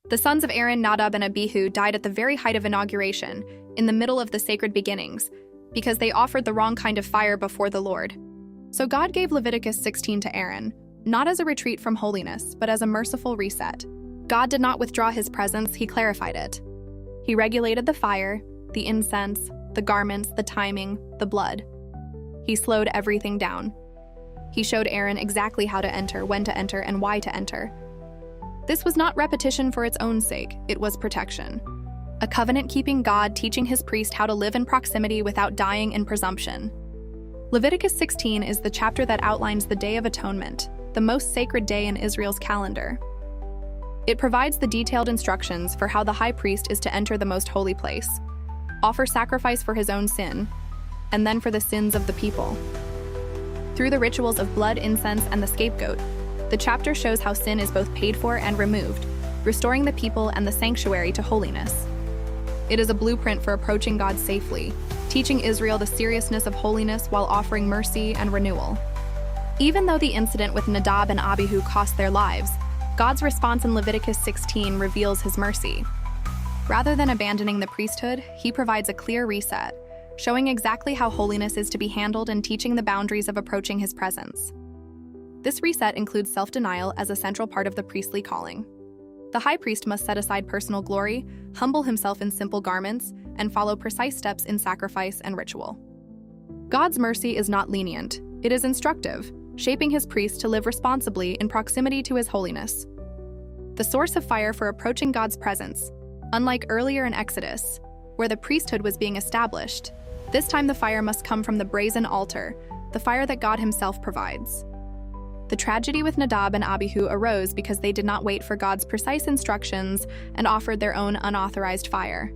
The sons of Aaron, Nadab and Abihu, died at the very height of inauguration, in the middle of the sacred beginnings, because they offered the wrong kind of fire before the Lord. So God gave Leviticus 16 to Aaron, not as a retreat from holiness, but as a merciful reset. God did not withdraw his presence, he clarified it. He regulated the fire, the incense, the garments, the timing, the blood. He slowed everything down. He showed Aaron exactly how to enter, when to enter, and why to enter. This was not repetition for its own sake, it was protection. A covenant-keeping God teaching his priest how to live in proximity without dying in presumption. Leviticus 16 is the chapter that outlines the Day of Atonement, the most sacred day in Israel's calendar. It provides the detailed instructions for how the high priest is to enter the most holy place, offer sacrifice for his own sin, and then for the sins of the people. Through the rituals of blood, incense, and the scapegoat, the chapter shows how sin is both paid for and removed, restoring the people and the sanctuary to holiness. It is a blueprint for approaching God safely, teaching Israel the seriousness of holiness while offering mercy and renewal. Even though the incident with Nadab and Abihu cost their lives, God's response in Leviticus 16 reveals his mercy. Rather than abandoning the priesthood, he provides a clear reset, showing exactly how holiness is to be handled and teaching the boundaries of approaching his presence. This reset includes self-denial as a central part of the priestly calling. The high priest must set aside personal glory, humble himself in simple garments, and follow precise steps in sacrifice and ritual. God's mercy is not lenient, it is instructive, shaping his priests to live responsibly in proximity to his holiness. The source of fire for approaching God's presence, unlike earlier in Exodus, where the priesthood was being established, this time the fire must come from the brazen altar, the fire that God himself provides. The tragedy with Nadab and Abihu arose because they did not wait for God's precise instructions and offered their own unauthorized fire.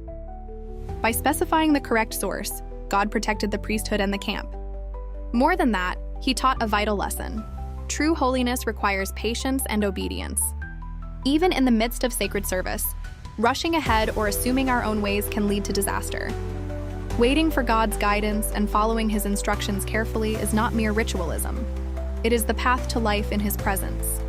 By specifying the correct source, God protected the priesthood and the camp. More than that, he taught a vital lesson. True holiness requires patience and obedience. Even in the midst of sacred service, rushing ahead or assuming our own ways can lead to disaster. Waiting for God's guidance and following his instructions carefully is not mere ritualism. It is the path to life in his presence.